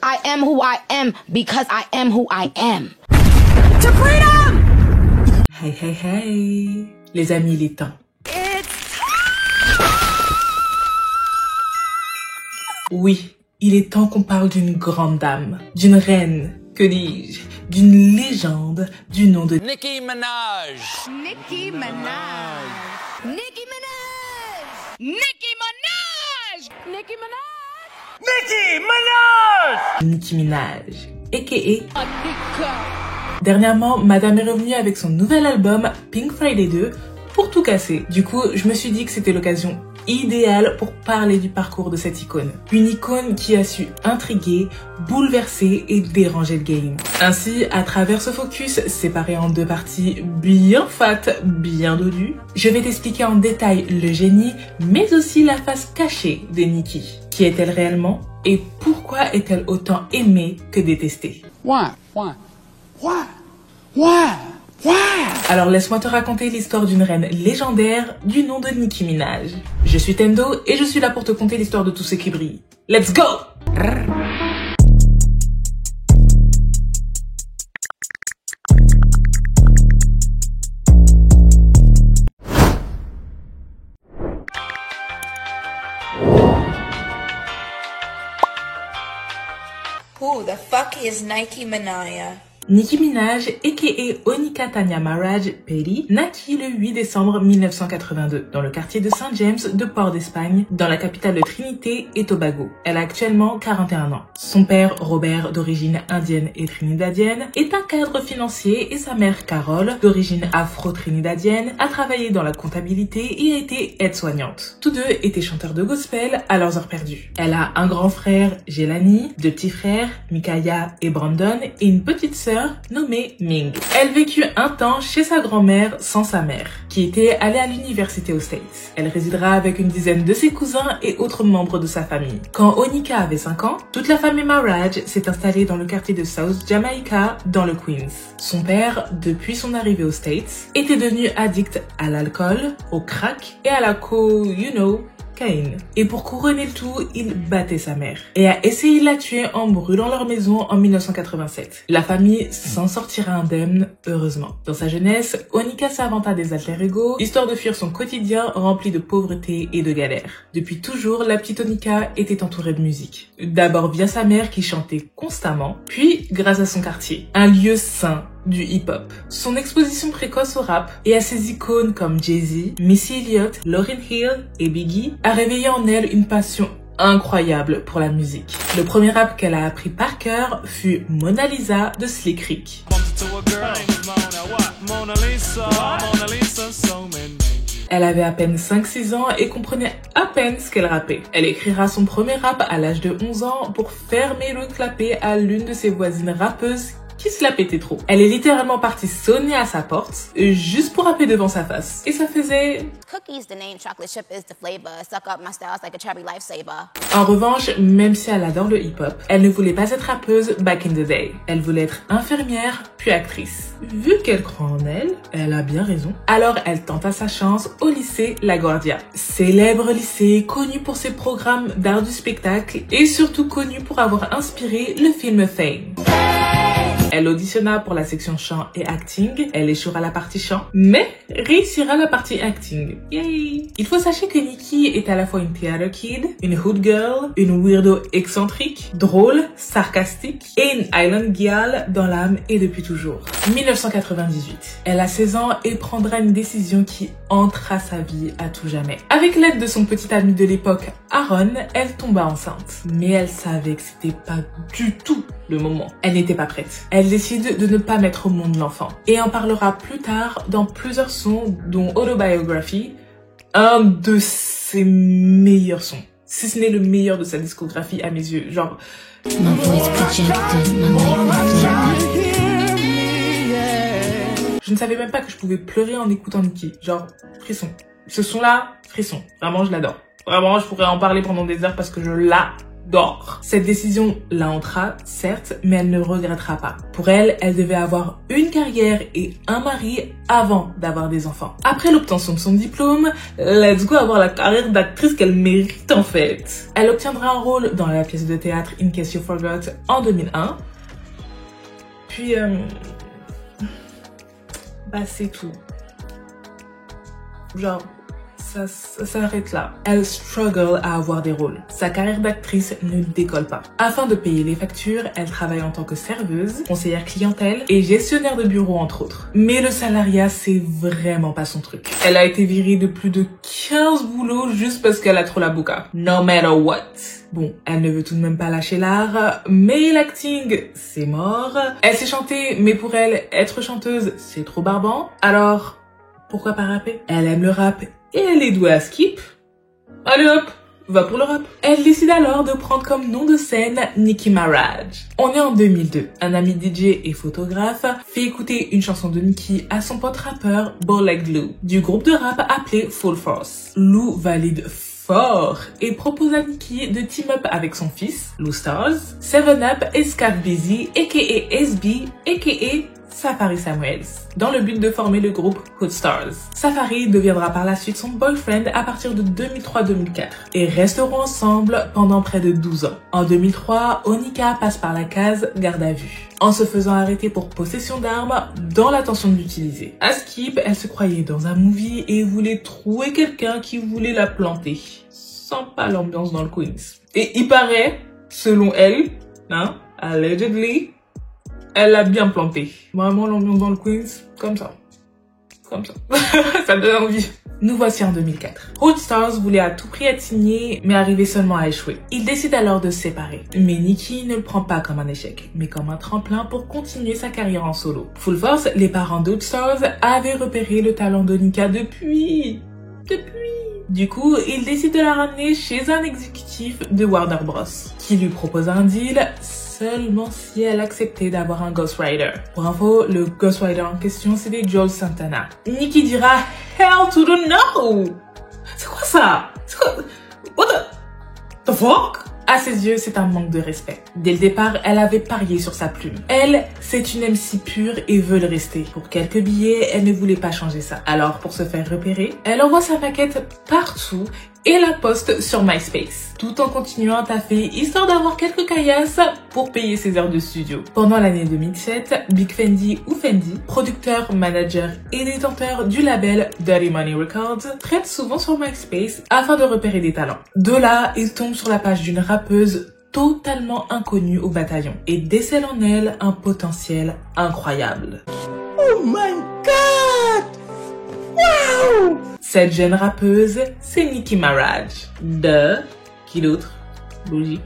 I am who I am because I am who I am. To freedom! Hey, hey, hey. Les amis, il est temps. Oui, il est temps qu'on parle d'une grande dame, d'une reine, que dis-je, d'une légende du nom de Nicki Minaj. Nicki Minaj. Nicki Minaj. Nicki Minaj. Nicki Minaj. Nicki Minaj. Nicki Minaj, a.k.a. Dernièrement, Madame est revenue avec son nouvel album Pink Friday 2 pour tout casser. Du coup, je me suis dit que c'était l'occasion idéale pour parler du parcours de cette icône. Une icône qui a su intriguer, bouleverser et déranger le game. Ainsi, à travers ce focus séparé en deux parties bien fat, bien dodues, je vais t'expliquer en détail le génie, mais aussi la face cachée de Nicki. Qui est-elle réellement et pourquoi est-elle autant aimée que détestée? Alors laisse-moi te raconter l'histoire d'une reine légendaire du nom de Nicki Minaj. Je suis Tendo et je suis là pour te conter l'histoire de tout ce qui brille. Let's go! Who the fuck is Nicki Minaj? Nicki Minaj, a.k.a. Onika Tanya Maraj Perry, naquit le 8 décembre 1982 dans le quartier de Saint James de Port d'Espagne, dans la capitale de Trinité et Tobago. Elle a actuellement 41 ans. Son père, Robert, d'origine indienne et trinidadienne, est un cadre financier et sa mère, Carole, d'origine afro-trinidadienne, a travaillé dans la comptabilité et a été aide-soignante. Tous deux étaient chanteurs de gospel à leurs heures perdues. Elle a un grand frère, Jelani, deux petits frères, Mikaya et Brandon, et une petite sœur nommée Ming. Elle vécut un temps chez sa grand-mère sans sa mère, qui était allée à l'université aux States. Elle résidera avec une dizaine de ses cousins et autres membres de sa famille. Quand Onika avait 5 ans, toute la famille Maraj s'est installée dans le quartier de South Jamaica, dans le Queens. Son père, depuis son arrivée aux States, était devenu addict à l'alcool, au crack et à la cocaïne. Et pour couronner le tout, il battait sa mère et a essayé de la tuer en brûlant leur maison en 1987. La famille s'en sortira indemne, heureusement. Dans sa jeunesse, Onika s'inventa des alter-ego, histoire de fuir son quotidien rempli de pauvreté et de galères. Depuis toujours, la petite Onika était entourée de musique. D'abord via sa mère qui chantait constamment, puis grâce à son quartier, un lieu saint du hip-hop. Son exposition précoce au rap et à ses icônes comme Jay-Z, Missy Elliott, Lauryn Hill et Biggie a réveillé en elle une passion incroyable pour la musique. Le premier rap qu'elle a appris par cœur fut Mona Lisa de Slick Rick. Elle avait à peine 5-6 ans et comprenait à peine ce qu'elle rappait. Elle écrira son premier rap à l'âge de 11 ans pour fermer le clapet à l'une de ses voisines rappeuses qui se la pétait trop. Elle est littéralement partie sonner à sa porte juste pour rapper devant sa face. Et ça faisait... Cookies, the name, chocolate chip is the flavor. Suck up my styles like a cherry lifesaver. En revanche, même si elle adore le hip-hop, elle ne voulait pas être rappeuse back in the day. Elle voulait être infirmière, puis actrice. Vu qu'elle croit en elle, elle a bien raison. Alors elle tenta sa chance au lycée LaGuardia. Célèbre lycée, connu pour ses programmes d'art du spectacle et surtout connu pour avoir inspiré le film Fame. Elle auditionna pour la section chant et acting. Elle échouera la partie chant, mais réussira la partie acting. Yay! Il faut sachez que Nicki est à la fois une theater kid, une hood girl, une weirdo excentrique, drôle, sarcastique et une island girl dans l'âme et depuis toujours. 1998. Elle a 16 ans et prendra une décision qui entrera sa vie à tout jamais. Avec l'aide de son petit ami de l'époque, Aaron, elle tomba enceinte. Mais elle savait que c'était pas du tout le moment. Elle n'était pas prête. Elle décide de ne pas mettre au monde l'enfant et en parlera plus tard dans plusieurs sons dont Autobiography, un de ses meilleurs sons. Si ce n'est le meilleur de sa discographie à mes yeux. Genre... Je ne savais même pas que je pouvais pleurer en écoutant Nicki. Genre, frisson. Ce son-là, frisson. Vraiment, je l'adore. Vraiment, je pourrais en parler pendant des heures parce que je d'or. Cette décision la hantera, certes, mais elle ne regrettera pas. Pour elle, elle devait avoir une carrière et un mari avant d'avoir des enfants. Après l'obtention de son diplôme, let's go avoir la carrière d'actrice qu'elle mérite en fait. Elle obtiendra un rôle dans la pièce de théâtre In Case You Forgot en 2001. Puis, c'est tout. Genre, ça s'arrête là. Elle struggle à avoir des rôles. Sa carrière d'actrice ne décolle pas. Afin de payer les factures, elle travaille en tant que serveuse, conseillère clientèle et gestionnaire de bureau entre autres. Mais le salariat, c'est vraiment pas son truc. Elle a été virée de plus de 15 boulots juste parce qu'elle a trop la boca. No matter what. Bon, elle ne veut tout de même pas lâcher l'art, mais l'acting, c'est mort. Elle sait chanter, mais pour elle, être chanteuse, c'est trop barbant. Alors, pourquoi pas rapper? Elle aime le rap et elle est douée à skip. Allez hop, va pour le rap. Elle décide alors de prendre comme nom de scène Nicki Minaj. On est en 2002. Un ami DJ et photographe fait écouter une chanson de Nicki à son pote rappeur Bootleg Lou du groupe de rap appelé Full Force. Lou valide fort et propose à Nicki de team up avec son fils, Lou Stars, 7up et Scaf Busy aka SB aka Safari Samuels, dans le but de former le groupe Hood Stars. Safari deviendra par la suite son boyfriend à partir de 2003-2004 et resteront ensemble pendant près de 12 ans. En 2003, Onika passe par la case garde à vue, en se faisant arrêter pour possession d'armes dans l'intention de l'utiliser. À Skip, elle se croyait dans un movie et voulait trouver quelqu'un qui voulait la planter. Sent pas l'ambiance dans le Queens. Et il paraît, selon elle, allegedly, elle l'a bien planté. Vraiment l'ambiance dans le Queens, comme ça. Comme ça. Ça donne envie. Nous voici en 2004. Hood Stars voulait à tout prix être signé, mais arrivait seulement à échouer. Ils décident alors de se séparer. Mais Nicki ne le prend pas comme un échec, mais comme un tremplin pour continuer sa carrière en solo. Full Force, les parents d'Hood Stars avaient repéré le talent d'Onika depuis. Du coup, ils décident de la ramener chez un exécutif de Warner Bros. Qui lui propose un deal seulement si elle acceptait d'avoir un Ghostwriter. Pour info, le Ghostwriter en question, c'était Joel Santana. Nicki dira « Hell to the no !» C'est quoi ça? C'est quoi? What the fuck? À ses yeux, c'est un manque de respect. Dès le départ, elle avait parié sur sa plume. Elle, c'est une MC pure et veut le rester. Pour quelques billets, elle ne voulait pas changer ça. Alors, pour se faire repérer, elle envoie sa maquette partout et la poste sur MySpace, tout en continuant à taffer, histoire d'avoir quelques caillasses pour payer ses heures de studio. Pendant l'année 2007, Big Fendi ou Fendi, producteur, manager et détenteur du label Dirty Money Records, traite souvent sur MySpace afin de repérer des talents. De là, il tombe sur la page d'une rappeuse totalement inconnue au bataillon et décèle en elle un potentiel incroyable. Oh my god! Wow! Cette jeune rappeuse, c'est Nicki Minaj. Qui d'autre? Logique.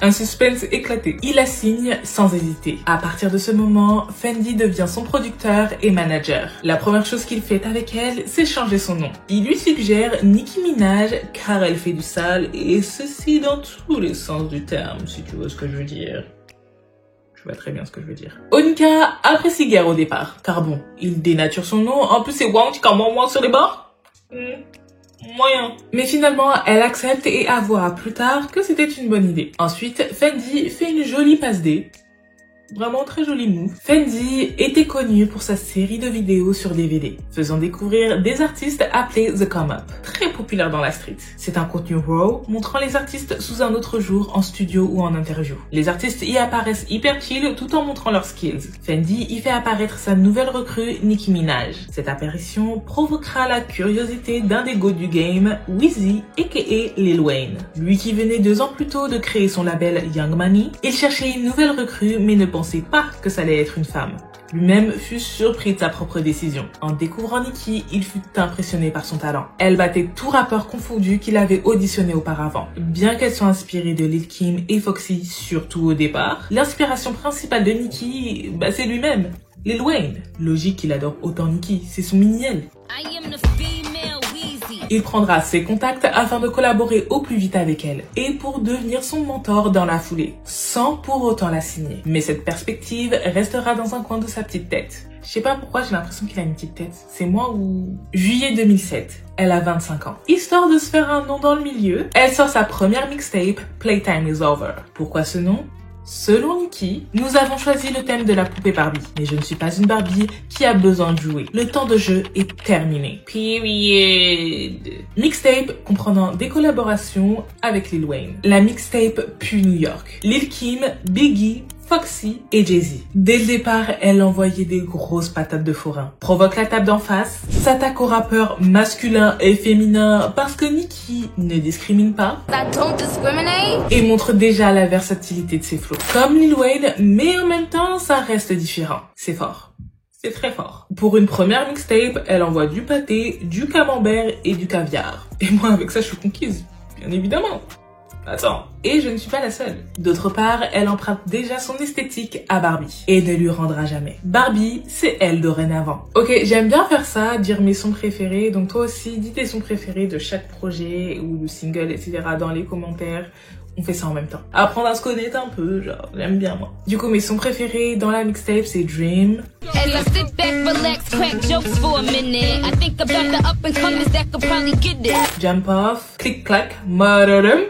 Un suspense éclaté. Il la signe sans hésiter. À partir de ce moment, Fendi devient son producteur et manager. La première chose qu'il fait avec elle, c'est changer son nom. Il lui suggère Nicki Minaj car elle fait du sale et ceci dans tous les sens du terme, si tu vois ce que je veux dire. Je vois très bien ce que je veux dire. Onika apprécie guère au départ, car bon, il dénature son nom, en plus c'est Wang comme moi sur les bords. Moyen. Mais finalement, elle accepte et avouera plus tard que c'était une bonne idée. Ensuite, Fendi fait une jolie passe D. Vraiment très joli move. Fendi était connu pour sa série de vidéos sur DVD, faisant découvrir des artistes appelés The Come Up, très populaires dans la street. C'est un contenu raw, montrant les artistes sous un autre jour en studio ou en interview. Les artistes y apparaissent hyper chill tout en montrant leurs skills. Fendi y fait apparaître sa nouvelle recrue Nicki Minaj. Cette apparition provoquera la curiosité d'un des goats du game, Weezy aka Lil Wayne. Lui qui venait 2 ans plus tôt de créer son label Young Money, il cherchait une nouvelle recrue mais ne pensait pas que ça allait être une femme. Lui-même fut surpris de sa propre décision. En découvrant Nicki, il fut impressionné par son talent. Elle battait tout rappeur confondu qu'il avait auditionné auparavant. Bien qu'elle soit inspirée de Lil Kim et Foxy, surtout au départ, l'inspiration principale de Nicki, c'est lui-même, Lil Wayne. Logique qu'il adore autant Nicki, c'est son mini-elle. Il prendra ses contacts afin de collaborer au plus vite avec elle et pour devenir son mentor dans la foulée, sans pour autant la signer. Mais cette perspective restera dans un coin de sa petite tête. Je sais pas pourquoi j'ai l'impression qu'il a une petite tête. C'est moi ou... Juillet 2007. Elle a 25 ans. Histoire de se faire un nom dans le milieu, elle sort sa première mixtape, Playtime is Over. Pourquoi ce nom? Selon Nicki, nous avons choisi le thème de la poupée Barbie. Mais je ne suis pas une Barbie qui a besoin de jouer. Le temps de jeu est terminé. Period. Mixtape comprenant des collaborations avec Lil Wayne. La mixtape pue New York. Lil Kim, Biggie, Foxy et Jay-Z. Dès le départ, elle envoyait des grosses patates de forain. Provoque la table d'en face, s'attaque aux rappeurs masculins et féminins parce que Nicki ne discrimine pas et montre déjà la versatilité de ses flows. Comme Lil Wayne, mais en même temps, ça reste différent. C'est fort. C'est très fort. Pour une première mixtape, elle envoie du pâté, du camembert et du caviar. Et moi, avec ça, je suis conquise. Bien évidemment. Attends, et je ne suis pas la seule. D'autre part, elle emprunte déjà son esthétique à Barbie et ne lui rendra jamais. Barbie, c'est elle dorénavant. Ok, j'aime bien faire ça, dire mes sons préférés, donc toi aussi, dis tes sons préférés de chaque projet ou single, etc. dans les commentaires. On fait ça en même temps. Apprendre à se connaître un peu, genre, j'aime bien moi. Du coup, mes sons préférés dans la mixtape, c'est Dream, Jump Off, Click Clack, Murder Them,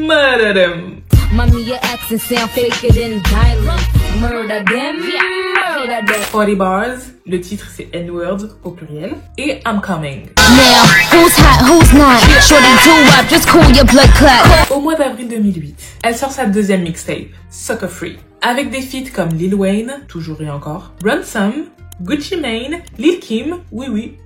Murder Them. Mommy, your accent sound faker than dialect. Murder them, murder them. 40 Bars, le titre c'est N-Word au pluriel, et I'm Coming. Now, who's hot, who's not? Shorty do up, just cool your blood clot. Au mois d'avril 2008, elle sort sa deuxième mixtape, Sucker Free, avec des feats comme Lil Wayne, toujours et encore, Ransom, Gucci Mane, Lil Kim, oui oui,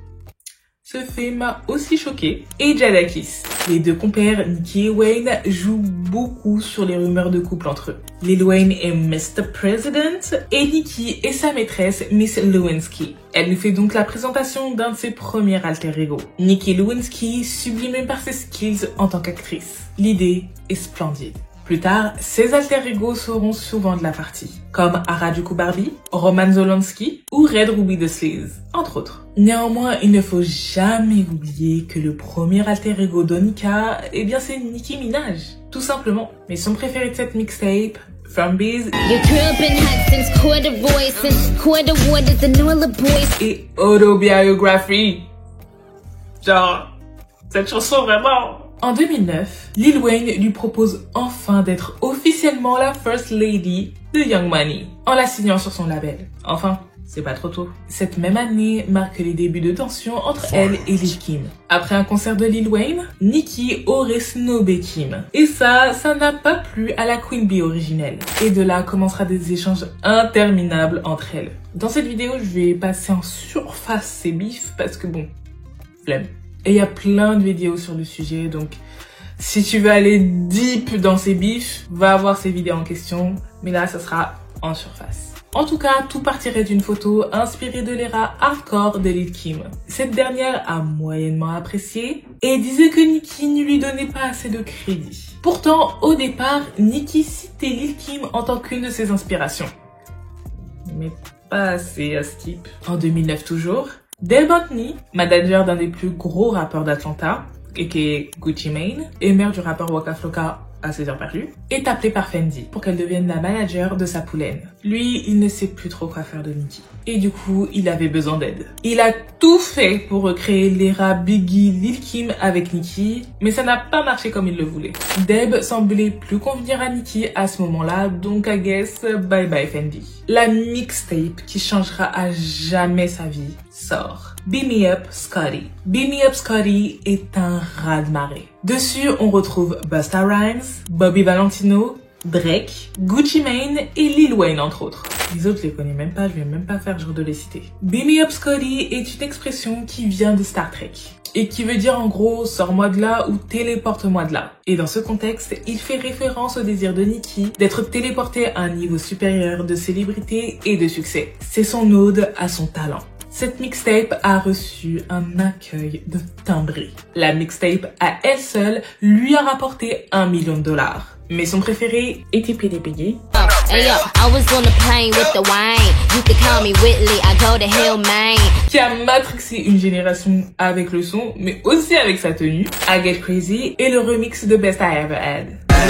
ce fait m'a aussi choqué, et Jadakiss. Les deux compères, Nicki et Wayne, jouent beaucoup sur les rumeurs de couple entre eux. Lil Wayne est Mr. President et Nicki est sa maîtresse, Miss Lewinsky. Elle nous fait donc la présentation d'un de ses premiers alter ego. Nicki Lewinsky, sublimée par ses skills en tant qu'actrice. L'idée est splendide. Plus tard, ces alter ego seront souvent de la partie, comme Harajuku Barbie, Roman Zolanski ou Red Ruby the Sleaze, entre autres. Néanmoins, il ne faut jamais oublier que le premier alter ego d'Onika, eh bien c'est Nicki Minaj, tout simplement. Mais son préféré de cette mixtape, Frombies et Autobiography. Genre, cette chanson vraiment... En 2009, Lil Wayne lui propose enfin d'être officiellement la First Lady de Young Money, en la signant sur son label. Enfin, c'est pas trop tôt. Cette même année marque les débuts de tension entre elle et Lil Kim. Après un concert de Lil Wayne, Nicki aurait snobé Kim. Et ça n'a pas plu à la Queen Bee originelle. Et de là commencera des échanges interminables entre elles. Dans cette vidéo, je vais passer en surface ces bifs parce que bon, flemme. Et il y a plein de vidéos sur le sujet, donc si tu veux aller deep dans ces bifs, va voir ces vidéos en question, mais là, ça sera en surface. En tout cas, tout partirait d'une photo inspirée de l'era hardcore de Lil Kim. Cette dernière a moyennement apprécié et disait que Nicki ne lui donnait pas assez de crédit. Pourtant, au départ, Nicki citait Lil Kim en tant qu'une de ses inspirations. Mais pas assez à ce type. En 2009 toujours, Del Botany, manager d'un des plus gros rappeurs d'Atlanta, et qui est Gucci Mane, et mère du rappeur Waka Flocka à ses heures perdues, est appelée par Fendi pour qu'elle devienne la manager de sa poulaine. Lui, il ne sait plus trop quoi faire de Nicki. Et du coup, il avait besoin d'aide. Il a tout fait pour recréer l'era Biggie Lil Kim avec Nicki, mais ça n'a pas marché comme il le voulait. Deb semblait plus convenir à Nicki à ce moment-là, donc I guess bye bye Fendi. La mixtape qui changera à jamais sa vie sort. Beam Me Up Scotty. Beam Me Up Scotty est un raz-de-marée. Dessus, on retrouve Busta Rhymes, Bobby Valentino, Drake, Gucci Mane et Lil Wayne entre autres. Les autres, je les connais même pas, je vais même pas faire genre de les citer. Beam Me Up Scotty est une expression qui vient de Star Trek et qui veut dire en gros sors-moi de là ou téléporte-moi de là. Et dans ce contexte, il fait référence au désir de Nicki d'être téléportée à un niveau supérieur de célébrité et de succès. C'est son ode à son talent. Cette mixtape a reçu un accueil de timbré. La mixtape à elle seule lui a rapporté $1 million. Mais son préféré était PDPG. Qui a matrixé une génération avec le son, mais aussi avec sa tenue, I Get Crazy et le remix de Best I Ever Had.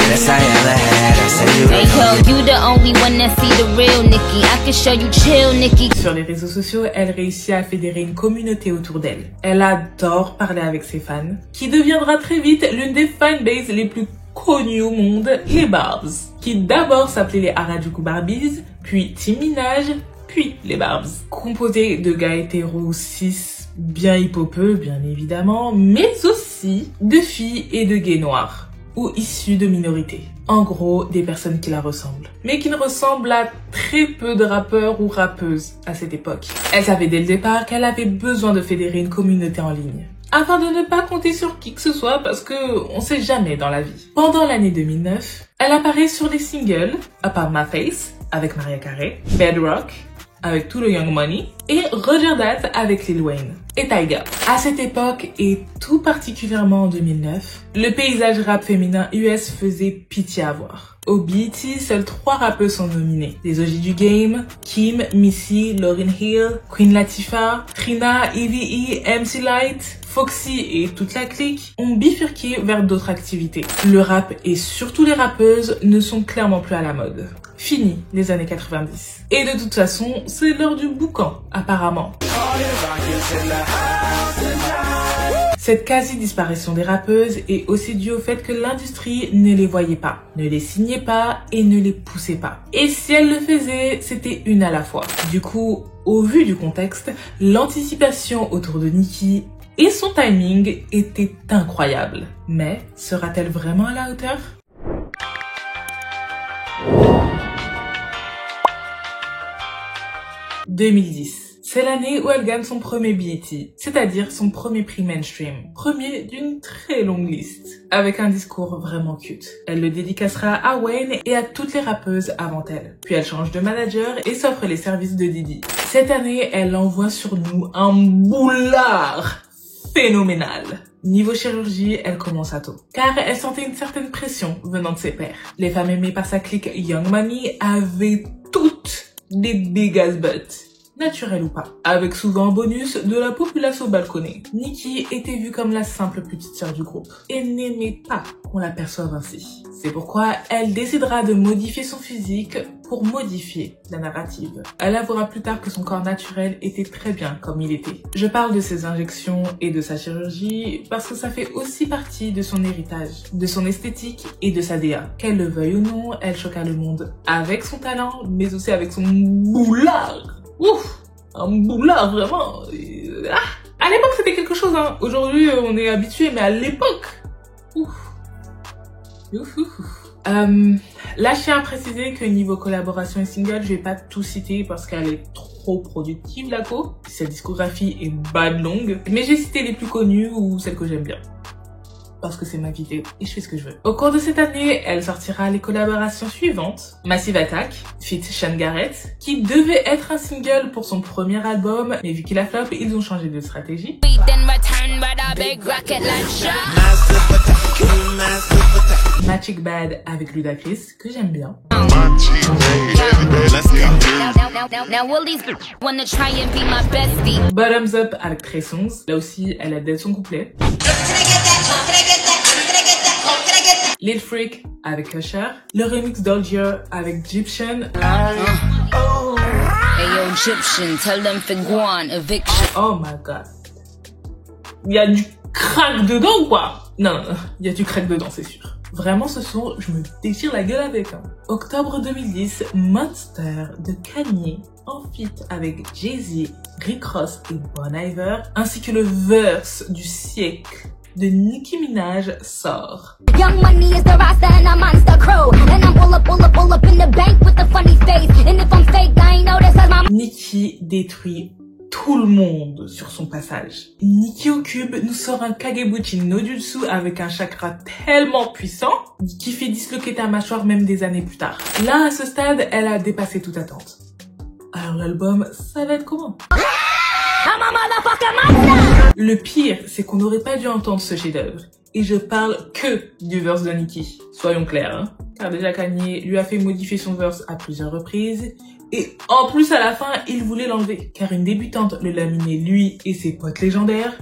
best I ever had. I say you. Hey yo, you the only one that see the real Nicki. I can show you chill, Nicki. Sur les réseaux sociaux, elle réussit à fédérer une communauté autour d'elle. Elle adore parler avec ses fans, qui deviendra très vite l'une des fanbases les plus connues au monde, les Barbs, qui d'abord s'appelaient les Harajuku Barbies, puis Team Minaj, puis les Barbs. Composés de gars hétéros cis, bien hip-hopeux bien évidemment, mais aussi de filles et de gays noirs, ou issus de minorités. En gros, des personnes qui la ressemblent, mais qui ne ressemblent à très peu de rappeurs ou rappeuses à cette époque. Elle savait dès le départ qu'elle avait besoin de fédérer une communauté en ligne, afin de ne pas compter sur qui que ce soit parce que on sait jamais dans la vie. Pendant l'année 2009, elle apparaît sur les singles Upon My Face avec Mariah Carey, Bedrock avec Tout le Young Money et Roger Dat avec Lil Wayne et Tyga. À cette époque, et tout particulièrement en 2009, le paysage rap féminin US faisait pitié à voir. Au BET, seules 3 rappeuses sont nominées. Les OG du game, Kim, Missy, Lauryn Hill, Queen Latifah, Trina, Eve, MC Lyte, Foxy et toute la clique ont bifurqué vers d'autres activités. Le rap et surtout les rappeuses ne sont clairement plus à la mode. Fini les années 90. Et de toute façon, c'est l'heure du boucan, apparemment. Cette quasi-disparition des rappeuses est aussi due au fait que l'industrie ne les voyait pas, ne les signait pas et ne les poussait pas. Et si elle le faisait, c'était une à la fois. Du coup, au vu du contexte, l'anticipation autour de Nicki et son timing était incroyable. Mais sera-t-elle vraiment à la hauteur ? 2010. C'est l'année où elle gagne son premier BET, c'est-à-dire son premier prix mainstream. Premier d'une très longue liste, avec un discours vraiment cute. Elle le dédicacera à Wayne et à toutes les rappeuses avant elle. Puis elle change de manager et s'offre les services de Diddy. Cette année, elle envoie sur nous un boulard phénoménal. Niveau chirurgie, elle commence à tôt, car elle sentait une certaine pression venant de ses pairs. Les femmes aimées par sa clique Young Money avaient toutes des big ass butts, naturelles ou pas, avec souvent en bonus de la population balconnée. Nicki était vue comme la simple petite sœur du groupe et n'aimait pas qu'on la perçoive ainsi. C'est pourquoi elle décidera de modifier son physique pour modifier la narrative. Elle avouera plus tard que son corps naturel était très bien comme il était. Je parle de ses injections et de sa chirurgie parce que ça fait aussi partie de son héritage, de son esthétique et de sa DA. Qu'elle le veuille ou non, elle choqua le monde avec son talent, mais aussi avec son boulard. Ouf, un boulard vraiment. À l'époque c'était quelque chose, hein. Aujourd'hui on est habitué, mais à l'époque, ouf. Là, je tiens à préciser que niveau collaboration et single, je vais pas tout citer parce qu'elle est trop productive, la co. Sa discographie est bad longue. Mais j'ai cité les plus connues ou celles que j'aime bien. Parce que c'est ma vidéo et je fais ce que je veux. Au cours de cette année, elle sortira les collaborations suivantes. Massive Attack, feat. Sean Garrett, qui devait être un single pour son premier album, mais vu qu'il a flop, ils ont changé de stratégie. Magic Bad avec Ludacris, que j'aime bien. Bottoms Up avec Trey Songz, là aussi elle a dead son couplet. Lil Freak avec Usher, le remix d'Olgier avec Egyptian. Oh my god. Il y a du crack dedans ou quoi? Non, il y a du crack dedans, c'est sûr. Vraiment, ce son, je me déchire la gueule avec. Hein. Octobre 2010, Monster de Kanye en feat avec Jay-Z, Rick Ross et Bon Iver, ainsi que le verse du siècle de Nicki Minaj sort. Young money is the rasta and a monster crew. And I'm pull up in the bank with a funny face. And if I'm fake, I ain't know this as my... Nicki détruit tout le monde sur son passage. Nicki au cube nous sort un Kagebuchi no Jutsu avec un chakra tellement puissant qui fait disloquer ta mâchoire même des années plus tard. Là, à ce stade, elle a dépassé toute attente. Alors l'album, ça va être comment? Le pire, c'est qu'on n'aurait pas dû entendre ce chef-d'œuvre. Et je parle que du verse de Nicki. Soyons clairs, hein. Car déjà Kanye lui a fait modifier son verse à plusieurs reprises. Et en plus, à la fin, il voulait l'enlever. Car une débutante le laminait lui et ses potes légendaires.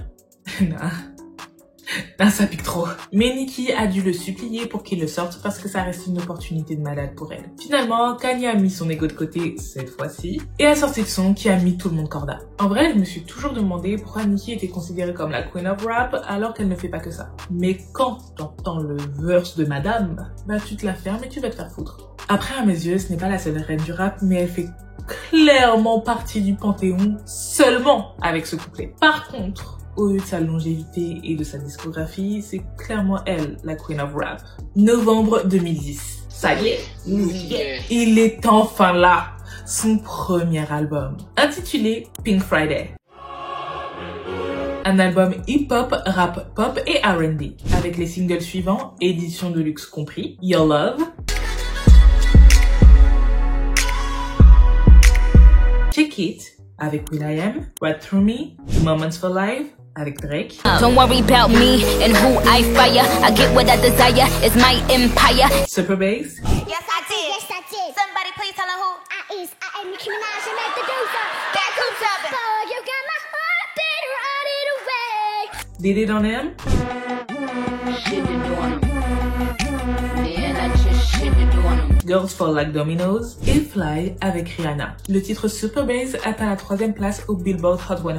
Ah, ça pique trop. Mais Nicki a dû le supplier pour qu'il le sorte parce que ça reste une opportunité de malade pour elle. Finalement, Kanye a mis son ego de côté cette fois-ci et a sorti le son qui a mis tout le monde corda. En vrai, je me suis toujours demandé pourquoi Nicki était considérée comme la queen of rap alors qu'elle ne fait pas que ça. Mais quand t'entends le verse de Madame, bah tu te la fermes et tu vas te faire foutre. Après, à mes yeux, ce n'est pas la seule reine du rap, mais elle fait clairement partie du panthéon seulement avec ce couplet. Par contre, au lieu de sa longévité et de sa discographie, c'est clairement elle, la queen of rap. Novembre 2010. Ça y est, il est enfin là. Son premier album, intitulé Pink Friday. Un album hip-hop, rap pop et R&B, avec les singles suivants, édition de luxe compris, Your Love, Check It, avec will.i.am, Right Through Me, Moments for Life, avec Drake. Don't worry about me and who I fire. I get what I desire, it's my empire. Super Bass. Yes, I did. Yes, I did. Somebody please tell her who I am Nicki Minaj and make the do something. That do something. Boy, you got my heart beat running away. Did It On Him. Girls Fall Like Dominoes et Fly avec Rihanna. Le titre Super Bass atteint la 3e place au Billboard Hot 100.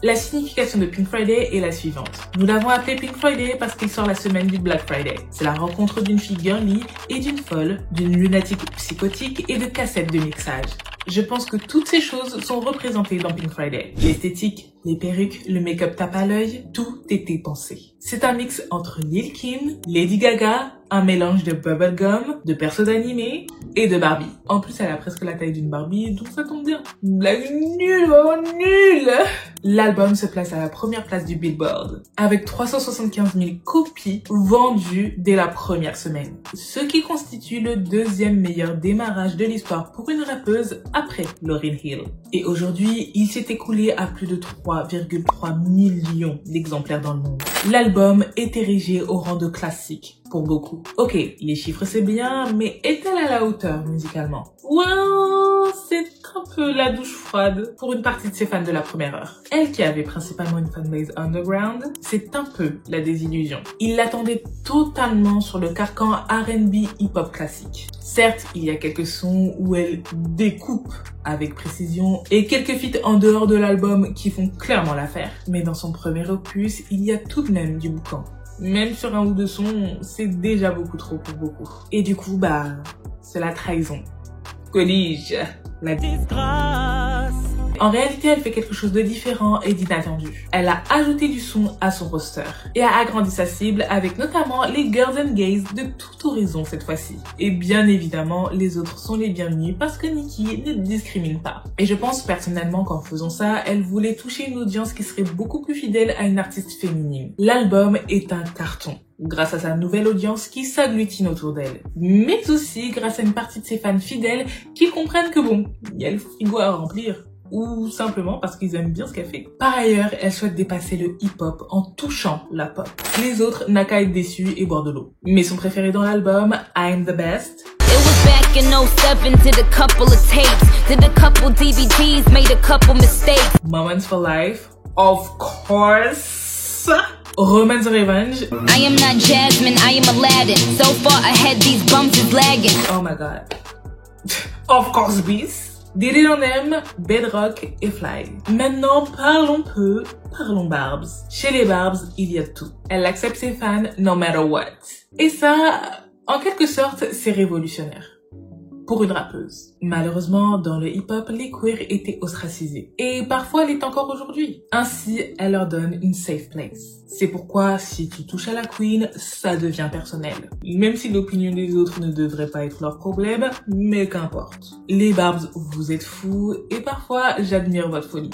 La signification de Pink Friday est la suivante. Nous l'avons appelé Pink Friday parce qu'il sort la semaine du Black Friday. C'est la rencontre d'une fille girly et d'une folle, d'une lunatique psychotique et de cassettes de mixage. Je pense que toutes ces choses sont représentées dans Pink Friday. L'esthétique, les perruques, le make-up tape à l'œil, tout était pensé. C'est un mix entre Lil' Kim, Lady Gaga, un mélange de bubblegum, de persos animés et de Barbie. En plus, elle a presque la taille d'une Barbie, donc ça tombe bien. Blague nulle, oh nulle! L'album se place à la première place du Billboard, avec 375 000 copies vendues dès la première semaine. Ce qui constitue le 2e meilleur démarrage de l'histoire pour une rappeuse après Lauryn Hill. Et aujourd'hui, il s'est écoulé à plus de 3,3 millions d'exemplaires dans le monde. L'album est érigé au rang de classique pour beaucoup. Ok, les chiffres c'est bien, mais est-elle à la hauteur musicalement? Well, c'est un peu la douche froide pour une partie de ses fans de la première heure. Elle qui avait principalement une fanbase underground, c'est un peu la désillusion. Ils l'attendaient totalement sur le carcan R&B hip-hop classique. Certes, il y a quelques sons où elle découpe avec précision et quelques feats en dehors de l'album qui font clairement l'affaire. Mais dans son premier opus, il y a tout de même du boucan. Même sur un ou deux sons, c'est déjà beaucoup trop pour beaucoup. Et du coup, c'est la trahison. Que dis-je? La disgrâce. En réalité, elle fait quelque chose de différent et d'inattendu. Elle a ajouté du son à son roster et a agrandi sa cible avec notamment les girls and gays de tout horizon cette fois-ci. Et bien évidemment, les autres sont les bienvenus parce que Nicki ne discrimine pas. Et je pense personnellement qu'en faisant ça, elle voulait toucher une audience qui serait beaucoup plus fidèle à une artiste féminine. L'album est un carton, grâce à sa nouvelle audience qui s'agglutine autour d'elle. Mais aussi grâce à une partie de ses fans fidèles qui comprennent que bon, il y a le frigo à remplir. Ou simplement parce qu'ils aiment bien ce qu'elle fait. Par ailleurs, elle souhaite dépasser le hip-hop en touchant la pop. Les autres n'a qu'à être déçus et boire de l'eau. Mais son préféré dans l'album, I'm the Best. It was back in 07, did a couple of tapes, did a couple DVDs, made a couple mistakes. Moments for Life, of course. Roman's Revenge. I am not Jasmine, I am Aladdin. So far ahead, these bumps is lagging. Oh my god. Of course, Beast. Did It On Him, Bedrock et Fly. Maintenant, parlons peu, parlons Barbs. Chez les Barbs, il y a tout. Elle accepte ses fans no matter what. Et ça, en quelque sorte, c'est révolutionnaire. Pour une rappeuse. Malheureusement, dans le hip-hop, les queers étaient ostracisés. Et parfois, l'est encore aujourd'hui. Ainsi, elle leur donne une safe place. C'est pourquoi, si tu touches à la queen, ça devient personnel. Même si l'opinion des autres ne devrait pas être leur problème, mais qu'importe. Les Barbs, vous êtes fous, et parfois, j'admire votre folie.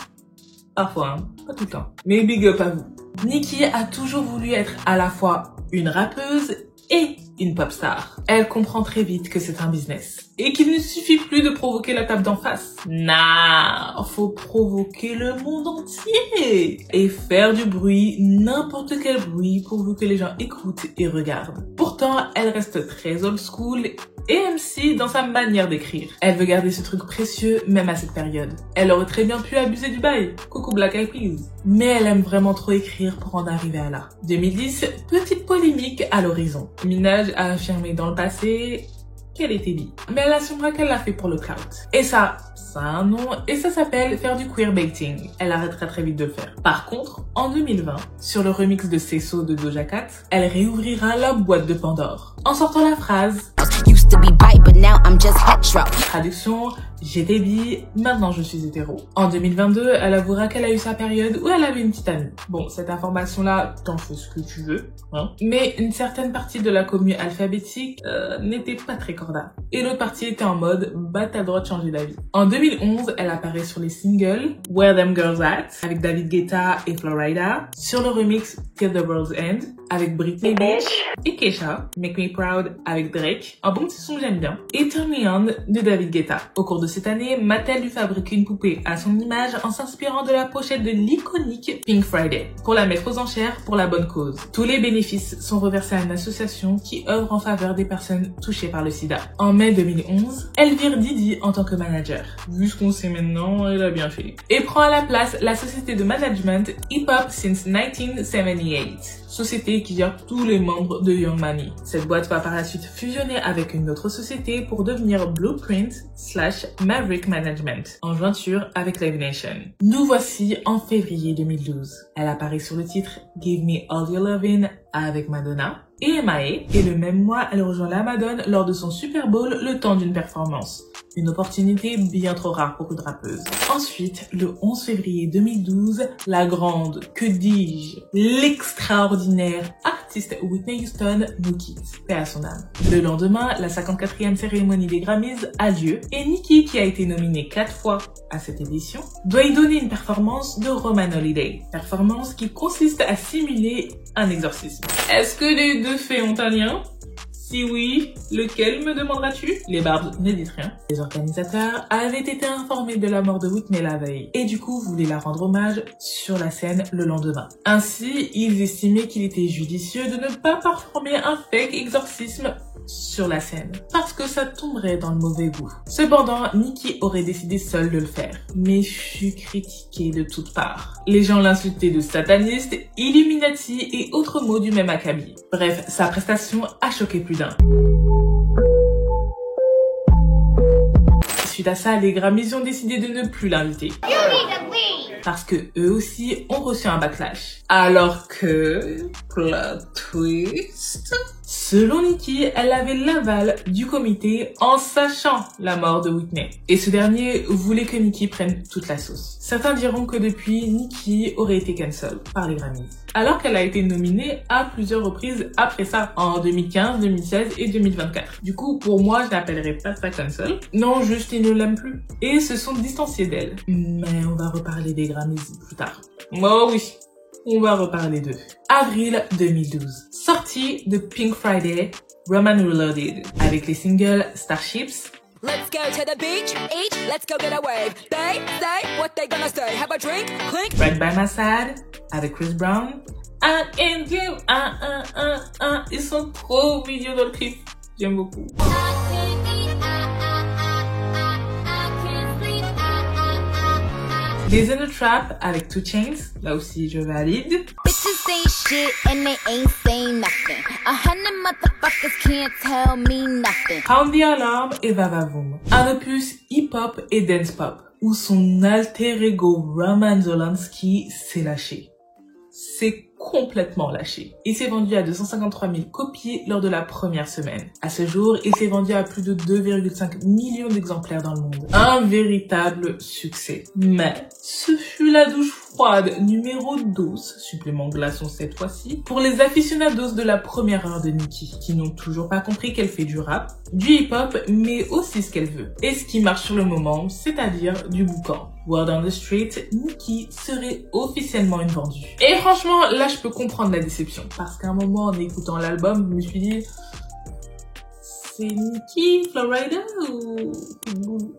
Parfois, hein, pas tout le temps. Mais big up à vous. Nicki a toujours voulu être à la fois une rappeuse et une pop star. Elle comprend très vite que c'est un business. Et qu'il ne suffit plus de provoquer la table d'en face. Nah, faut provoquer le monde entier. Et faire du bruit, n'importe quel bruit, pourvu que les gens écoutent et regardent. Pourtant, elle reste très old school et MC dans sa manière d'écrire. Elle veut garder ce truc précieux même à cette période. Elle aurait très bien pu abuser du bail. Coucou Black Eyed Peas. Mais elle aime vraiment trop écrire pour en arriver à là. 2010, petite polémique à l'horizon. Minaj a affirmé dans le passé qu'elle était bi. Mais elle assumera qu'elle l'a fait pour le clout. Et ça a un nom et ça s'appelle faire du queerbaiting. Elle arrêtera très vite de le faire. Par contre, en 2020, sur le remix de Sesso de Doja Cat, elle réouvrira la boîte de Pandore en sortant la phrase Used to be bi, but now I'm just hetero. Traduction, j'étais bi, maintenant je suis hétéro. En 2022, elle avouera qu'elle a eu sa période où elle avait une petite amie. Bon, cette information-là, t'en fais ce que tu veux, hein. Mais une certaine partie de la commune alphabétique n'était pas très corda. Et l'autre partie était en mode, bah t'as le droit de changer d'avis. En 2011, elle apparaît sur les singles Where Them Girls At avec David Guetta et Flo Rida, sur le remix Till the World's End avec Britney Bitch et Kesha, Make Me Proud avec Drake, un bon petit son que j'aime bien, et Turn Me On de David Guetta. Au cours de cette année, Mattel lui fabrique une poupée à son image en s'inspirant de la pochette de l'iconique Pink Friday pour la mettre aux enchères pour la bonne cause. Tous les bénéfices sont reversés à une association qui œuvre en faveur des personnes touchées par le sida. En mai 2011, elle vire Didi en tant que manager. Vu ce qu'on sait maintenant, elle a bien fait. Et prend à la place la société de management Hip Hop Since 1978. Société qui gère tous les membres de Young Money. Cette boîte va par la suite fusionner avec une autre société pour devenir Blueprint/Maverick Management, en jointure avec Live Nation. Nous voici en février 2012. Elle apparaît sur le titre Give Me All Your Lovin' avec Madonna et MIA, et le même mois, elle rejoint la Madone lors de son Super Bowl le temps d'une performance. Une opportunité bien trop rare pour une rappeuse. Ensuite, le 11 février 2012, la grande, que dis-je, l'extraordinaire artiste Whitney Houston nous quitte. Paix à son âme. Le lendemain, la 54e cérémonie des Grammys a lieu et Nicki, qui a été nominée 4 fois à cette édition, doit y donner une performance de Roman Holiday. Performance qui consiste à simuler un exorcisme. Est-ce que les deux faits ont un lien ? Si oui, lequel me demanderas-tu? Les barbes ne disent rien. Les organisateurs avaient été informés de la mort de Whitney la veille et du coup voulaient la rendre hommage sur la scène le lendemain. Ainsi, ils estimaient qu'il était judicieux de ne pas performer un fake exorcisme sur la scène, parce que ça tomberait dans le mauvais goût. Cependant, Nicki aurait décidé seule de le faire, mais fut critiquée de toutes parts. Les gens l'insultaient de sataniste, illuminati et autres mots du même acabit. Bref, sa prestation a choqué plus d'un. Suite à ça, les Grammys ont décidé de ne plus l'inviter. Parce que eux aussi ont reçu un backlash. Alors que, plot twist, selon Nicki, elle avait l'aval du comité en sachant la mort de Whitney. Et ce dernier voulait que Nicki prenne toute la sauce. Certains diront que depuis, Nicki aurait été cancel par les Grammys. Alors qu'elle a été nominée à plusieurs reprises après ça, en 2015, 2016 et 2024. Du coup, pour moi, je n'appellerais pas ça cancel. Non, juste ils ne l'aiment plus. Et se sont distanciés d'elle. Mais on va reparler des Grammys plus tard. Oh oui, on va reparler d'eux. Avril 2012. Sortie de Pink Friday, Roman Reloaded, avec les singles Starships, Let's go to the beach, each, let's go get a wave. They say what they gonna say. Have a drink, clink. Right by My Side, avec Chris Brown, and in you, ils sont trop mignons dans le clip. J'aime beaucoup. Days in the Trap avec 2 Chainz, là aussi je valide. Bitches ain't shit and they ain't saying nothing. 100 motherfuckers can't tell me nothing. Sound the Alarm et Vavavoom. Un opus hip-hop et dance-pop, où son alter ego Roman Zolanski s'est lâché. C'est complètement lâché. Il s'est vendu à 253 000 copies lors de la première semaine. À ce jour, il s'est vendu à plus de 2,5 millions d'exemplaires dans le monde. Un véritable succès. Mais ce fut la douche froide numéro 12, supplément glaçon cette fois-ci, pour les aficionados de la première heure de Nicki, qui n'ont toujours pas compris qu'elle fait du rap, du hip-hop, mais aussi ce qu'elle veut. Et ce qui marche sur le moment, c'est-à-dire du boucan. Word on the street, Nicki serait officiellement une vendue. Et franchement, là je peux comprendre la déception. Parce qu'à un moment, en écoutant l'album, je me suis dit, c'est Nicki, Flo Rida ou Pitbull?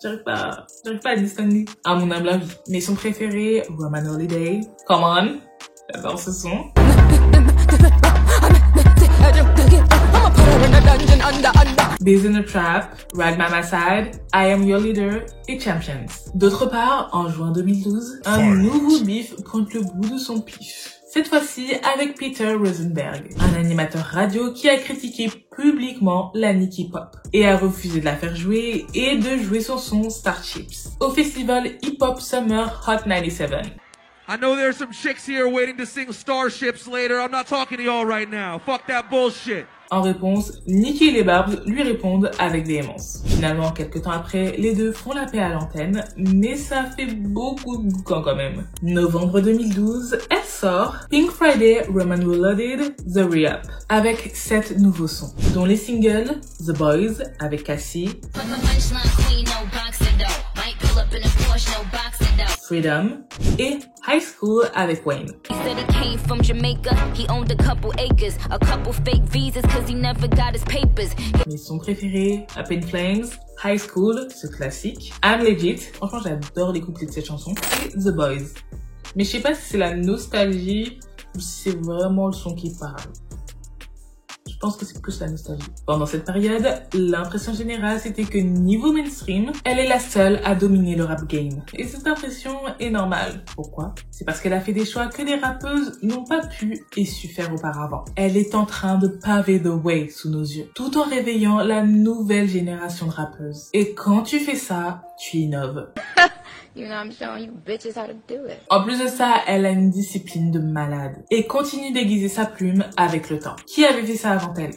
J'arrive pas à distinguer, à mon humble avis. Mais son préféré, Roman Holiday. Come on, j'adore ce son. in the dungeon under. Biz in a Trap, Ride by My Side, I Am Your Leader et Champions. D'autre part, en juin 2012, un nouveau bif pointe le bout de son pif. Cette fois-ci avec Peter Rosenberg, un animateur radio qui a critiqué publiquement la Nicky Pop et a refusé de la faire jouer et de jouer son son Starships au festival Hip Hop Summer Hot 97. I know there's some chicks here waiting to sing Starships later. I'm not talking to y'all right now. Fuck that bullshit. En réponse, Nicky et les Barbs lui répondent avec véhémence. Finalement, quelques temps après, les deux font la paix à l'antenne, mais ça fait beaucoup de boucan quand même. Novembre 2012, elle sort Pink Friday Roman Reloaded, The Re-Up, avec 7 nouveaux sons, dont les singles The Boys avec Cassie, Freedom et High School avec Wayne. He said he came from Jamaica, he owned a couple acres, a couple fake visas cause he never got his papers. Mes sons préférés, Up in Flames, High School, ce classique, I'm Legit, franchement j'adore les couplets de cette chanson, et The Boys. Mais je sais pas si c'est la nostalgie ou si c'est vraiment le son qui parle. Je pense que c'est plus la nostalgie. Pendant cette période, l'impression générale c'était que niveau mainstream, elle est la seule à dominer le rap game. Et cette impression est normale. Pourquoi? C'est parce qu'elle a fait des choix que les rappeuses n'ont pas pu et su faire auparavant. Elle est en train de paver the way sous nos yeux, tout en réveillant la nouvelle génération de rappeuses. Et quand tu fais ça, tu innoves. You know, I'm showing you bitches how to do it. En plus de ça, elle a une discipline de malade et continue d'aiguiser sa plume avec le temps. Qui avait fait ça avant elle?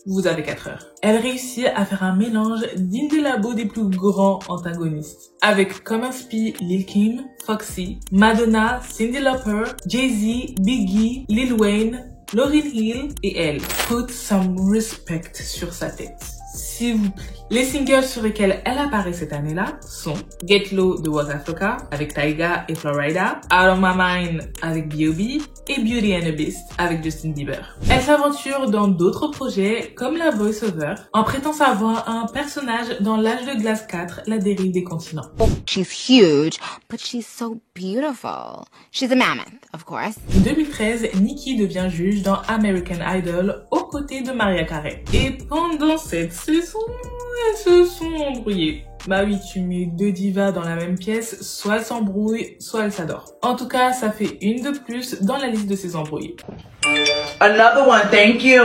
Vous avez 4 heures. Elle réussit à faire un mélange digne des labos des plus grands antagonistes. Avec comme inspi Lil Kim, Foxy, Madonna, Cyndi Lauper, Jay-Z, Biggie, Lil Wayne, Lauryn Hill et elle. Put some respect sur sa tête, s'il vous plaît. Les singles sur lesquels elle apparaît cette année-là sont Get Low de Waka Flocka avec Tyga et Florida, Out of My Mind avec B.O.B. et Beauty and the Beast avec Justin Bieber. Elle s'aventure dans d'autres projets comme la voice-over en prêtant sa voix à un personnage dans L'Âge de Glace 4, La Dérive des continents. She's huge, but she's so beautiful. She's a mammoth, of course. En 2013, Nicky devient juge dans American Idol aux côtés de Mariah Carey. Et pendant cette saison, elles se sont embrouillées. Bah oui, tu mets deux divas dans la même pièce, soit elles s'embrouillent, soit elles s'adorent. En tout cas, ça fait une de plus dans la liste de ces embrouillés. Another one, thank you.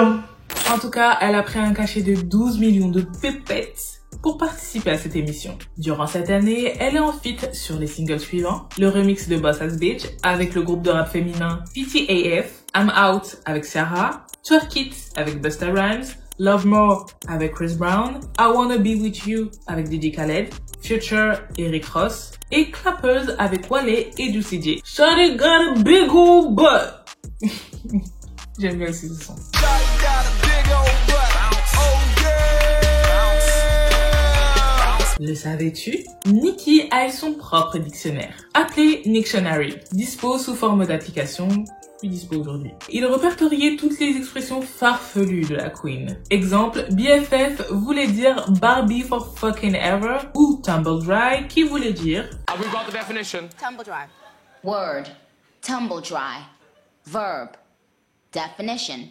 En tout cas, elle a pris un cachet de 12 millions de pépettes pour participer à cette émission. Durant cette année, elle est en feat sur les singles suivants. Le remix de Boss Ass Bitch avec le groupe de rap féminin PTAF, I'm Out avec Ciara, Twerk It avec Busta Rhymes, Love More avec Chris Brown, I Wanna Be With You avec DJ Khaled, Future et Rick Ross, et Clappers avec Wale et Juicy J. Shawty got a big old butt. J'aime bien aussi ce son. Le savais-tu? Nicky a son propre dictionnaire, appelé Nictionary, dispo sous forme d'application, plus dispo aujourd'hui. Il répertoriait toutes les expressions farfelues de la Queen. Exemple, BFF voulait dire Barbie for fucking ever, ou Tumble Dry qui voulait dire... We got the definition. Tumble dry. Word. Tumble dry. Verb. Definition.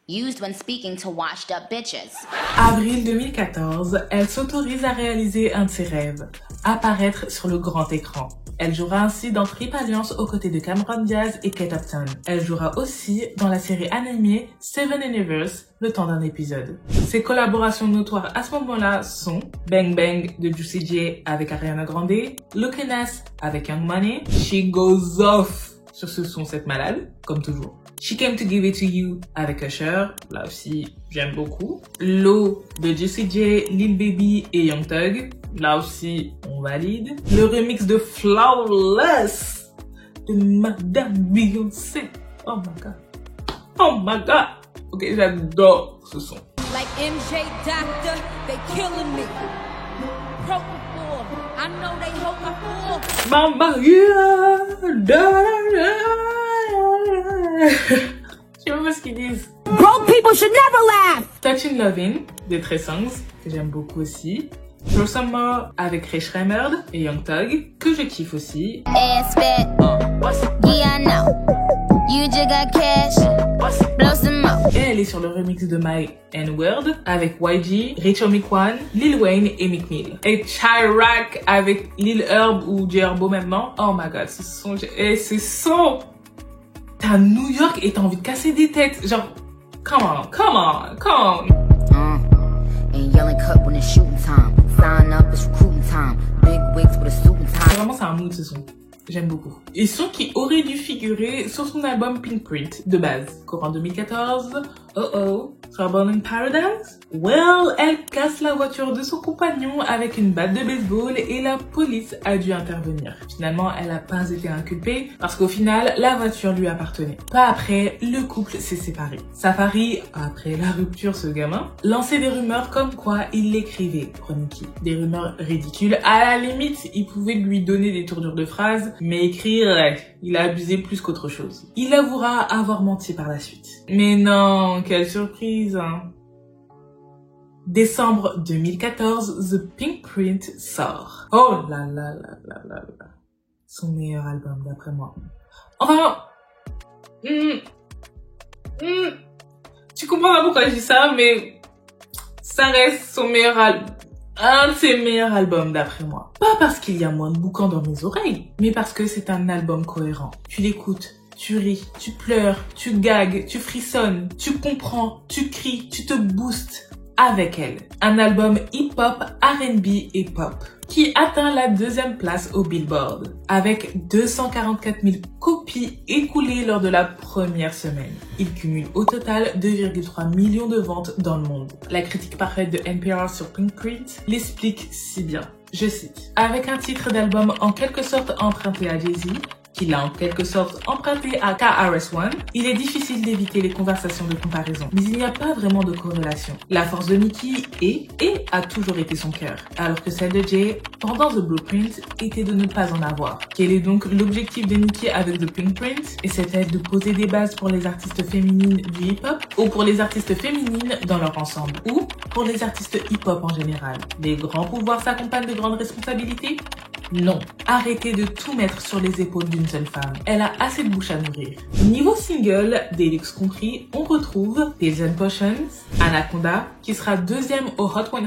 Used when speaking to washed up bitches. Avril 2014, elle s'autorise à réaliser un de ses rêves, apparaître sur le grand écran. Elle jouera ainsi dans Trip Alliance aux côtés de Cameron Diaz et Kate Upton. Elle jouera aussi dans la série animée Seven Universe, le temps d'un épisode. Ses collaborations notoires à ce moment-là sont Bang Bang de Juicy J avec Ariana Grande, Looking Ass avec Young Money, She Goes Off sur ce son cette malade, comme toujours. She Came to Give It to You avec Usher, là aussi j'aime beaucoup. Low de Juicy J, Lil Baby et Young Thug, là aussi on valide. Le remix de Flawless de Madame Beyoncé, oh my god, oh my god. Ok, j'adore ce son. Like MJ Doctor, they killing me. Propofol, I know they hope I fall. Mama, yeah, da, da. Je sais même pas ce qu'ils disent. Broke people should never laugh. Touchin' Lovin' de Trey Songz, que j'aime beaucoup aussi. Throw Some More avec Ray Shremmerd et Young Thug, que je kiffe aussi. Ass fat. Yeah, I know. You just got cash, blow some up. Et elle est sur le remix de My N-Word avec YG, Rachel McQuan, Lil Wayne et Meek Mill. Et Chirac avec Lil Herb ou J Herbo maintenant. Oh my god, ce son, ce son. T'es à New York et t'as envie de casser des têtes. Genre, come on. And yelling cut when it's shooting time. Sign up, it's recruiting time. Big wigs with a suit and tie. Vraiment, c'est un mood ce son. J'aime beaucoup. Et son qui aurait dû figurer sur son album Pink Print de base. Qu'en 2014, Trouble in Paradise? Well, elle casse la voiture de son compagnon avec une batte de baseball et la police a dû intervenir. Finalement, elle n'a pas été inculpée parce qu'au final, la voiture lui appartenait. Pas après, le couple s'est séparé. Safari, après la rupture, ce gamin, lançait des rumeurs comme quoi il l'écrivait pour Nicki. Des rumeurs ridicules. À la limite, il pouvait lui donner des tournures de phrases, mais écrire, il a abusé plus qu'autre chose. Il avouera avoir menti par la suite. Mais non, quelle surprise, hein. Décembre 2014, The Pink Print sort. Oh là là là là là là. Son meilleur album d'après moi. Enfin, tu comprends pas pourquoi je dis ça, mais ça reste son meilleur album. Un de ses meilleurs albums d'après moi. Pas parce qu'il y a moins de boucans dans mes oreilles, mais parce que c'est un album cohérent. Tu l'écoutes, tu ris, tu pleures, tu gagues, tu frissonnes, tu comprends, tu cries, tu te boostes avec elle. Un album hip-hop, R&B et pop qui atteint la 2e place au Billboard avec 244 000 copies écoulées lors de la première semaine. Il cumule au total 2,3 millions de ventes dans le monde. La critique parfaite de NPR sur Pink Print l'explique si bien. Je cite: avec un titre d'album en quelque sorte emprunté à Jay-Z, qu'il a en quelque sorte emprunté à KRS-One, il est difficile d'éviter les conversations de comparaison. Mais il n'y a pas vraiment de corrélation. La force de Nicki est et a toujours été son cœur, alors que celle de Jay, pendant The Blueprint, était de ne pas en avoir. Quel est donc l'objectif de Nicki avec The Pink Print? Et c'était de poser des bases pour les artistes féminines du hip-hop, ou pour les artistes féminines dans leur ensemble, ou pour les artistes hip-hop en général. Les grands pouvoirs s'accompagnent de grandes responsabilités? Non. Arrêtez de tout mettre sur les épaules d'une seule femme. Elle a assez de bouche à nourrir. Niveau single, Deluxe compris, on retrouve Pills and Potions, Anaconda, qui sera 2e au Hot 100.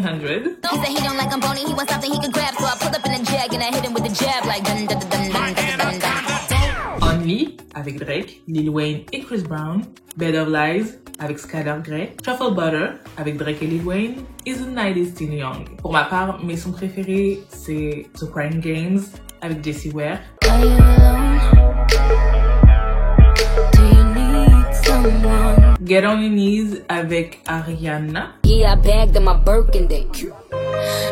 Only, avec Drake, Lil Wayne et Chris Brown, Bed of Lies, avec Skylar Grey, Truffle Butter, avec Drake et Lil Wayne, et The Night is Still Young. Pour ma part, mes sons préférés, c'est The Crying Games, avec Jessie Ware, Get on Your Knees, avec Ariana, Yeah, I bagged in my Birkenday.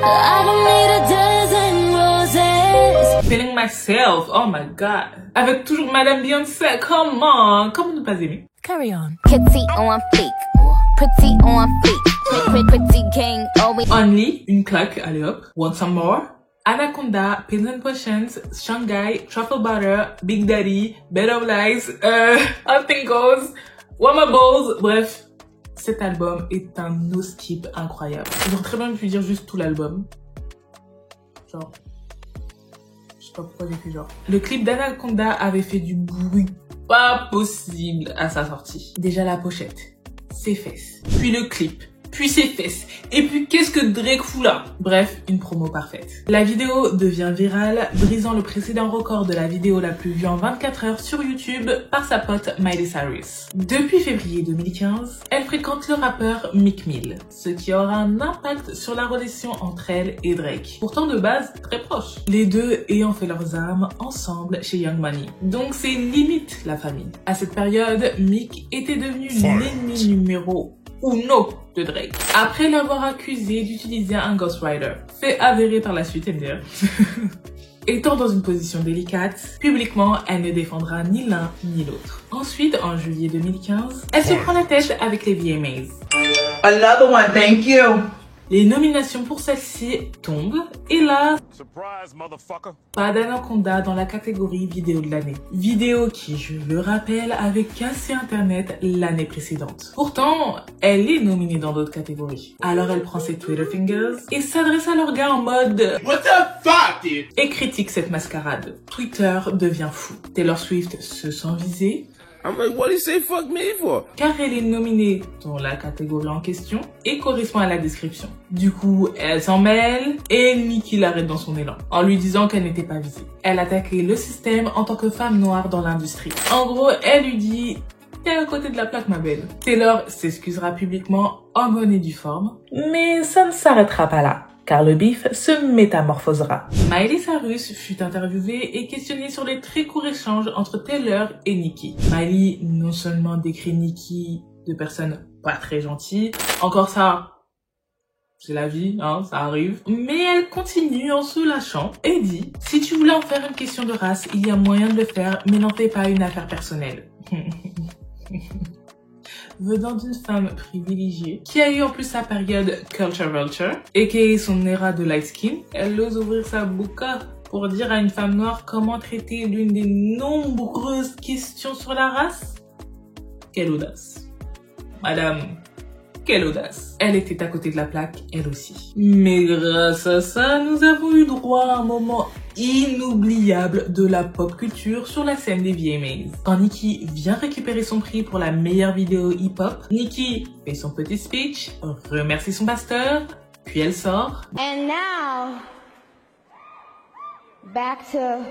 I don't need a dozen roses. Feeling Myself, oh my god, avec toujours Madame Beyoncé, comment ne pas aimer? Carry on. Kitty on fleek, pretty on fleek, pretty king, always. Only, une claque, allez hop, Want Some More, Anaconda, Pills and Potions, Shanghai, Truffle Butter, Big Daddy, Bed of Lies, All Things Goes, Wama Balls, bref, cet album est un no-skip incroyable. J'aurais très bien pu dire juste tout l'album. Genre, je sais pas pourquoi j'ai fait genre. Le clip d'Anaconda avait fait du bruit pas possible à sa sortie. Déjà la pochette, ses fesses, puis le clip, puis ses fesses, et puis qu'est-ce que Drake fout là? Bref, une promo parfaite. La vidéo devient virale, brisant le précédent record de la vidéo la plus vue en 24 heures sur YouTube par sa pote Miley Cyrus. Depuis février 2015, elle fréquente le rappeur Meek Mill, ce qui aura un impact sur la relation entre elle et Drake. Pourtant de base, très proches. Les deux ayant fait leurs armes ensemble chez Young Money. Donc c'est limite la famille. À cette période, Meek était devenu l'ennemi numéro uno de Drake. Après l'avoir accusé d'utiliser un ghostwriter, fait avéré par la suite MDR. Étant dans une position délicate, publiquement, elle ne défendra ni l'un ni l'autre. Ensuite, en juillet 2015, elle se prend la tête avec les VMAs. Another one, thank you. Les nominations pour celle-ci tombent, et là, Surprise, motherfucker. pas d'Anaconda dans la catégorie vidéo de l'année. Vidéo qui, je le rappelle, avait cassé Internet l'année précédente. Pourtant, elle est nominée dans d'autres catégories. Alors elle prend ses Twitter fingers et s'adresse à leur gars en mode What the fuck, dude? et critique cette mascarade. Twitter devient fou. Taylor Swift se sent visée. I'm like, what do you say fuck me for? Car elle est nominée dans la catégorie en question et correspond à la description. Du coup, elle s'en mêle et Nicki l'arrête dans son élan, en lui disant qu'elle n'était pas visée. Elle attaquait le système en tant que femme noire dans l'industrie. En gros, elle lui dit: t'es à côté de la plaque, ma belle. Taylor s'excusera publiquement en bonne et due forme. Mais ça ne s'arrêtera pas là, car le bif se métamorphosera. Miley Cyrus fut interviewée et questionnée sur les très courts échanges entre Taylor et Nicki. Miley non seulement décrit Nicki de personne pas très gentille, encore ça, c'est la vie, hein, ça arrive. Mais elle continue en se lâchant et dit: si tu voulais en faire une question de race, il y a moyen de le faire, mais n'en fais pas une affaire personnelle. Venant d'une femme privilégiée, qui a eu en plus sa période culture vulture, aka son era de light skin, elle ose ouvrir sa bouca pour dire à une femme noire comment traiter l'une des nombreuses questions sur la race. Quelle audace. Madame, quelle audace. Elle était à côté de la plaque, elle aussi. Mais grâce à ça, nous avons eu droit à un moment inoubliable de la pop culture sur la scène des VMAs. Quand Nicki vient récupérer son prix pour la meilleure vidéo hip-hop, Nicki fait son petit speech, remercie son pasteur, puis elle sort. And now, back to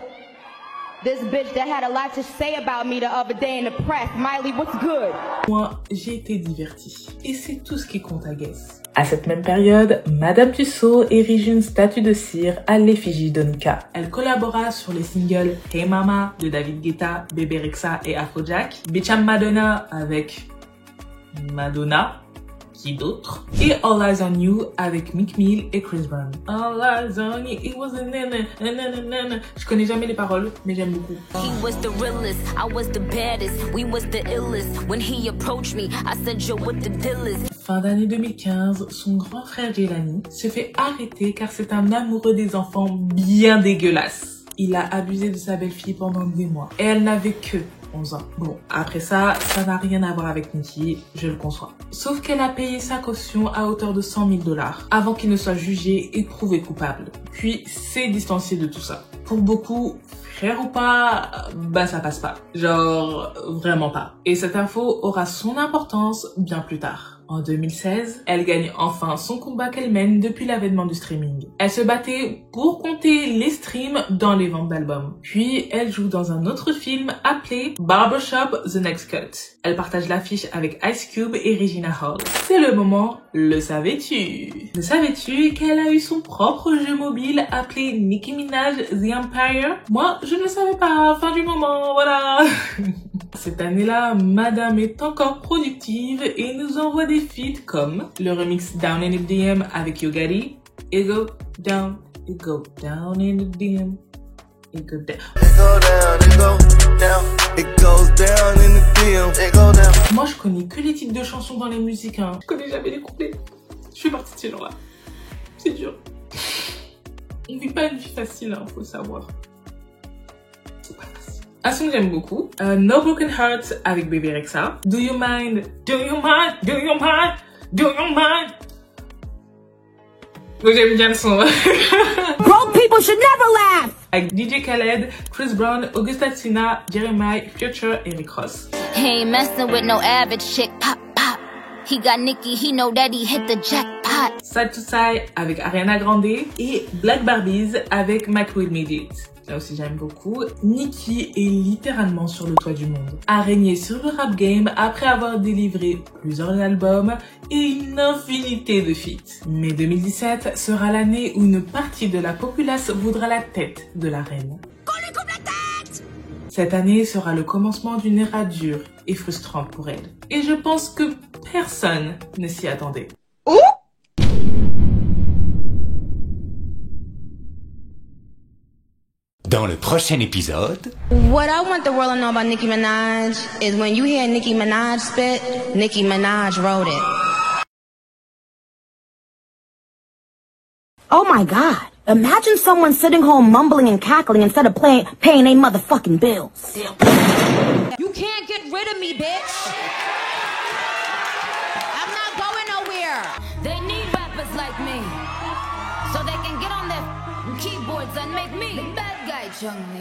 this bitch that had a lot to say about me the other day in the press. Miley, what's good? Moi, j'ai été divertie. Et c'est tout ce qui compte à Guess. À cette même période, Madame Tussauds érige une statue de cire à l'effigie d'Onika. Elle collabora sur les singles Hey Mama de David Guetta, Bebe Rexha et Afrojack, Bitcham Madonna avec Madonna, qui d'autre, et All Eyes on You avec Meek Mill et Chris Brown. All Eyes on You, it was a na-na. Je connais jamais les paroles, mais j'aime beaucoup. He was the realest, I was the baddest, we was the illest. When he approached me, I said, yo, what the deal is? Fin d'année 2015, son grand frère Jelani se fait arrêter car c'est un amoureux des enfants bien dégueulasse. Il a abusé de sa belle-fille pendant des mois et elle n'avait que 11 ans. Bon, après ça n'a rien à voir avec Nicki, je le conçois. Sauf qu'elle a payé sa caution à hauteur de $100 000 avant qu'il ne soit jugé et prouvé coupable. Puis s'est distancié de tout ça. Pour beaucoup, frère ou pas, bah ça passe pas. Genre, vraiment pas. Et cette info aura son importance bien plus tard. En 2016, elle gagne enfin son combat qu'elle mène depuis l'avènement du streaming. Elle se battait pour compter les streams dans les ventes d'albums. Puis, elle joue dans un autre film appelé Barbershop The Next Cut. Elle partage l'affiche avec Ice Cube et Regina Hall. C'est le moment, le savais-tu? Le savais-tu qu'elle a eu son propre jeu mobile appelé Nicki Minaj The Empire? Moi, je ne le savais pas, fin du moment, voilà. Cette année-là, Madame est encore productive et nous envoie des feats comme le remix Down in the DM avec Yo Gotti, It Go Down in the DM, It Go Down. It goes down in the DM, It Go Down. Moi, je connais que les titres de chansons dans les musiques, hein. Je connais jamais les couplets. Je suis partie de ces gens-là. C'est dur. On vit pas une vie facile, hein, faut savoir. C'est pas facile. Un son que j'aime beaucoup, No Broken Hearts avec Bebe Rexha. Do You Mind? Do You Mind? Do You Mind? Do You Mind? Donc j'aime bien le son. Broke people should never laugh! Avec DJ Khaled, Chris Brown, Augusta Tina, Jeremiah, Future et Rick Ross. He ain't messing with no average chick. Pop, pop. He got Nicki, he know that he hit the jackpot. Side to Side avec Ariana Grande et Black Barbies avec Mac Will Made It. Là aussi j'aime beaucoup. Nicki est littéralement sur le toit du monde. A régné sur le rap game après avoir délivré plusieurs albums et une infinité de feats. Mais 2017 sera l'année où une partie de la populace voudra la tête de la reine. Qu'on lui coupe la tête! Cette année sera le commencement d'une ère dure et frustrante pour elle. Et je pense que personne ne s'y attendait. Dans le prochain épisode... What I want the world to know about Nicki Minaj is when you hear Nicki Minaj spit, Nicki Minaj wrote it. Oh my God. Imagine someone sitting home mumbling and cackling instead of paying their motherfucking bills. You can't get rid of me, bitch! I'm not going nowhere! They need rappers like me, so they can get on their keyboards and make me the bad guy, Chung.